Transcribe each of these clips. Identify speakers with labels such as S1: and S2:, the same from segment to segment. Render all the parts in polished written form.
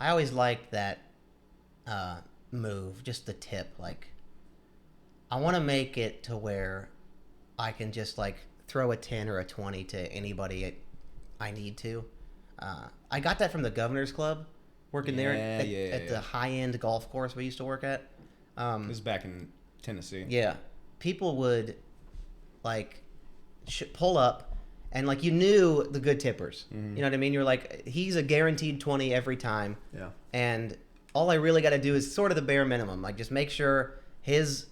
S1: I always liked that move, just the tip. Like, I want to make it to where I can just like throw a 10 or a 20 to anybody I need to. I got that from the Governor's Club, working there at the high-end golf course we used to work at.
S2: This is back in Tennessee.
S1: Yeah. People would, like, pull up, and, like, you knew the good tippers. Mm-hmm. You know what I mean? You're like, he's a guaranteed 20 every time.
S2: Yeah.
S1: And all I really got to do is sort of the bare minimum. Like, just make sure his,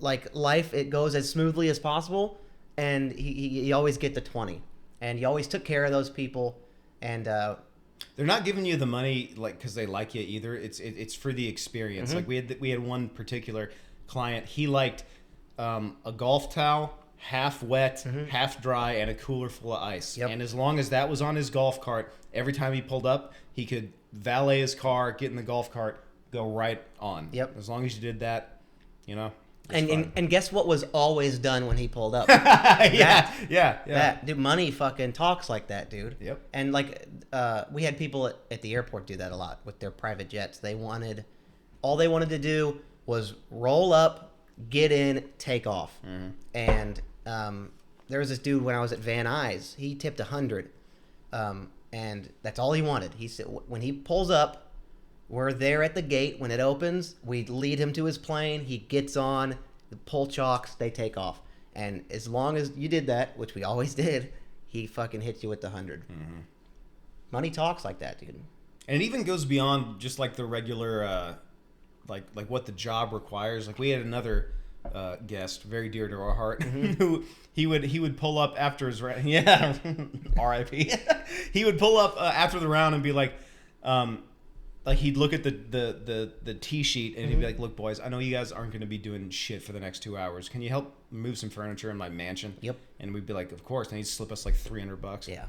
S1: like, life, it goes as smoothly as possible, and he always get the 20. And you always took care of those people, and
S2: they're not giving you the money like because they like you either. It's for the experience. Mm-hmm. Like we had one particular client. He liked a golf towel, half wet, mm-hmm. half dry, and a cooler full of ice. Yep. And as long as that was on his golf cart, every time he pulled up, he could valet his car, get in the golf cart, go right on.
S1: Yep.
S2: As long as you did that, you know.
S1: And guess what was always done when he pulled up?
S2: yeah.
S1: That dude, money fucking talks like that, dude.
S2: Yep.
S1: And like, we had people at the airport do that a lot with their private jets. All they wanted to do was roll up, get in, take off. Mm-hmm. And there was this dude when I was at Van Nuys. He tipped 100, and that's all he wanted. He said when he pulls up, we're there at the gate. When it opens, we lead him to his plane. He gets on, the pull chalks, they take off. And as long as you did that, which we always did, he fucking hits you with the 100. Mm-hmm. Money talks like that, dude.
S2: And it even goes beyond just like the regular, like what the job requires. Like we had another guest, very dear to our heart, mm-hmm. who he would pull up after his round. Yeah, R.I.P. He would pull up after the round and be like he'd look at the tee sheet and mm-hmm. he'd be like, "Look, boys, I know you guys aren't going to be doing shit for the next 2 hours. Can you help move some furniture in my mansion?"
S1: Yep.
S2: And we'd be like, "Of course." And he'd slip us like $300.
S1: Yeah.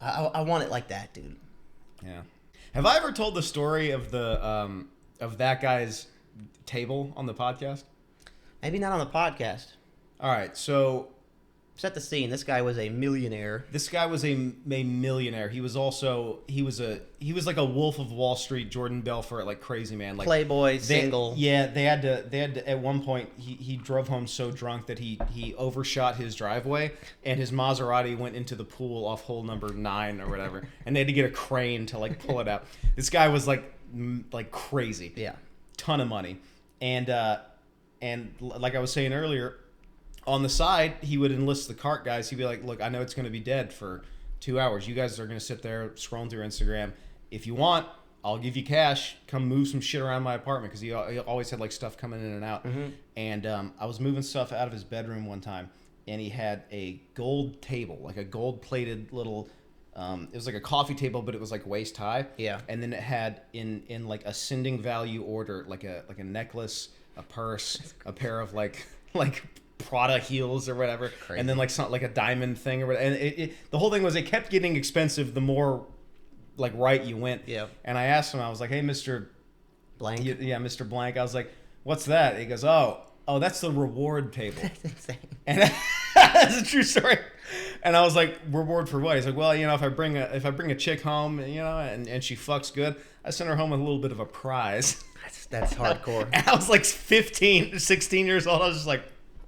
S1: I want it like that, dude.
S2: Yeah. Have I ever told the story of the of that guy's table on the podcast?
S1: Maybe not on the podcast.
S2: All right, so
S1: set the scene. This guy was a millionaire.
S2: This guy was a millionaire. He was like a Wolf of Wall Street, Jordan Belfort, like crazy man, like
S1: playboy, single.
S2: Yeah, they had to at one point he drove home so drunk that he overshot his driveway and his Maserati went into the pool off hole number 9 or whatever, and they had to get a crane to like pull it out. This guy was like crazy.
S1: Yeah.
S2: Ton of money. And like I was saying earlier, on the side, he would enlist the cart guys. He'd be like, "Look, I know it's going to be dead for 2 hours. You guys are going to sit there scrolling through Instagram. If you want, I'll give you cash. Come move some shit around my apartment," because he always had like stuff coming in and out. Mm-hmm. And I was moving stuff out of his bedroom one time, and he had a gold table, like a gold-plated little. It was like a coffee table, but it was like waist high.
S1: Yeah.
S2: And then it had in like ascending value order, like a necklace, a purse, a pair of like Prada heels or whatever. Crazy. And then like something like a diamond thing or whatever. And the whole thing was it kept getting expensive the more like right you went.
S1: Yeah.
S2: And I asked him, I was like, "Hey, Mr.
S1: Blank."
S2: Yeah, Mr. Blank. I was like, "What's that?" He goes, "Oh, that's the reward table."
S1: That's insane.
S2: And that's a true story. And I was like, "Reward for what?" He's like, "Well, you know, if I bring a chick home, you know, and she fucks good, I send her home with a little bit of a prize."
S1: That's hardcore.
S2: And I was like 15, 16 years old. I was just like,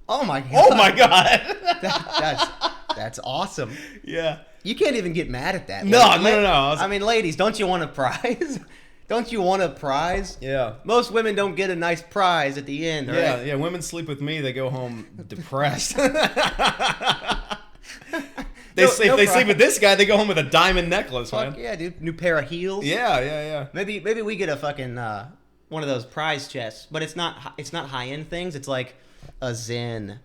S1: "Oh my god!"
S2: Oh my god!
S1: That's awesome.
S2: Yeah.
S1: You can't even get mad at that.
S2: No.
S1: I mean, ladies, don't you want a prize? Don't you want a prize?
S2: Yeah.
S1: Most women don't get a nice prize at the end, right?
S2: Yeah. Women sleep with me. They go home depressed. They sleep with this guy. They go home with a diamond necklace,
S1: Fuck
S2: man.
S1: Yeah, dude. New pair of heels.
S2: Yeah.
S1: Maybe we get a fucking one of those prize chests, but it's not high end things. It's like a Zen,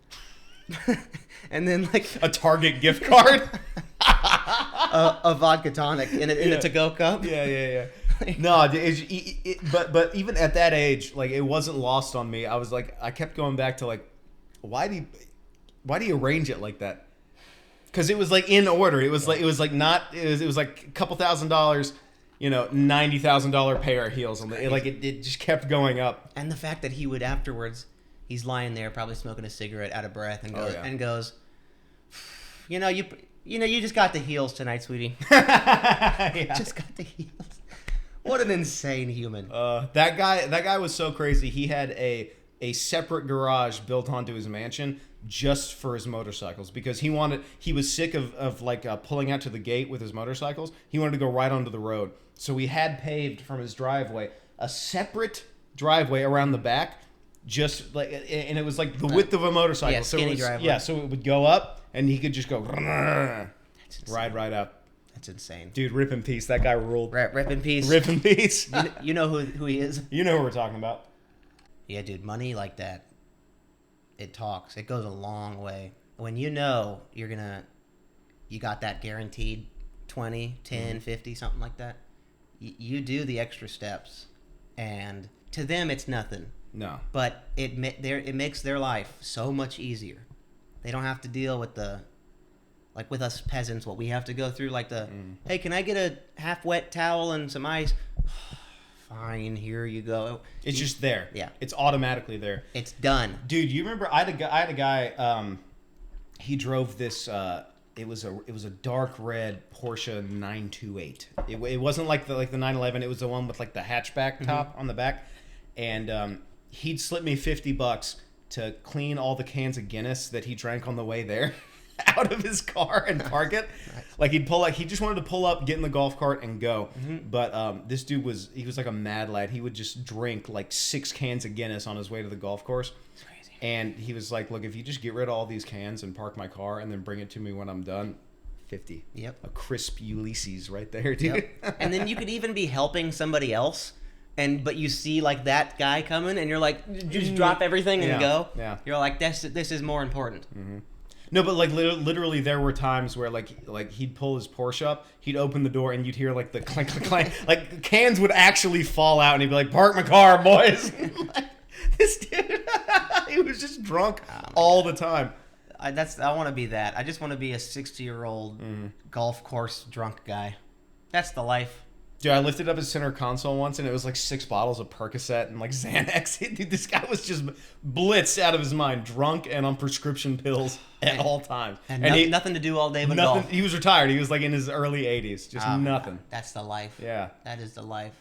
S1: and then like
S2: a Target gift card,
S1: a vodka tonic in a to-go cup.
S2: Yeah. No, but even at that age, like it wasn't lost on me. I was like, I kept going back to like, why do you arrange it like that? Because it was like in order. It was like it was like a couple $1,000s. You know, $90,000 pair of heels. It just kept going up.
S1: And the fact that he would afterwards, he's lying there probably smoking a cigarette, out of breath, and goes, you know, you just got the heels tonight, sweetie.
S2: Yeah.
S1: Just got the heels. What an insane human.
S2: That guy was so crazy. He had a separate garage built onto his mansion just for his motorcycles because he was sick of pulling out to the gate with his motorcycles. He wanted to go right onto the road. So he had paved from his driveway a separate driveway around the back, just like, and it was like the width of a motorcycle.
S1: Yeah, skinny driveway.
S2: Yeah, so it would go up and he could just go ride right up.
S1: That's insane.
S2: Dude, rip in peace. That guy ruled.
S1: Rip in peace.
S2: Rip in peace.
S1: You know who he is?
S2: You know who we're talking about.
S1: Yeah, dude, money like that, it talks. It goes a long way. When you know you got that guaranteed 20, 10, 50, something like that, you do the extra steps. And to them, it's nothing.
S2: No.
S1: But it makes their life so much easier. They don't have to deal with like with us peasants, what we have to go through, hey, can I get a half-wet towel and some ice? Fine, here you go.
S2: It's just there.
S1: Yeah.
S2: It's automatically there.
S1: It's done.
S2: Dude, you remember I had a guy he drove this it was a dark red Porsche 928. It wasn't like the 911, it was the one with like the hatchback top on the back. And he'd slip me $50 to clean all the cans of Guinness that he drank on the way there out of his car and park it.
S1: Nice.
S2: Like he just wanted to pull up, get in the golf cart and go. But this dude was like a mad lad. He would just drink like 6 cans of Guinness on his way to the golf course.
S1: It's crazy.
S2: And he was like, look, if you just get rid of all these cans and park my car and then bring it to me when I'm done, 50.
S1: Yep.
S2: A crisp Ulysses right there, dude.
S1: Yep. And then you could even be helping somebody else, but you see like that guy coming, and you're like, just drop everything and go.
S2: Yeah.
S1: You're like, this is more important.
S2: No, but like literally, there were times where like he'd pull his Porsche up, he'd open the door, and you'd hear like the clink, clink, clink, like cans would actually fall out, and he'd be like, "Park my car, boys." This dude, he was just drunk all the time.
S1: I want to be that. I just want to be a 60-year-old golf course drunk guy. That's the life.
S2: Dude, I lifted up his center console once, and it was like 6 bottles of Percocet and like Xanax. Dude, this guy was just blitzed out of his mind, drunk and on prescription pills at all times.
S1: And he, nothing to do all day but golf.
S2: He was retired. He was like in his early 80s. Just nothing.
S1: That's the life.
S2: Yeah.
S1: That is the life.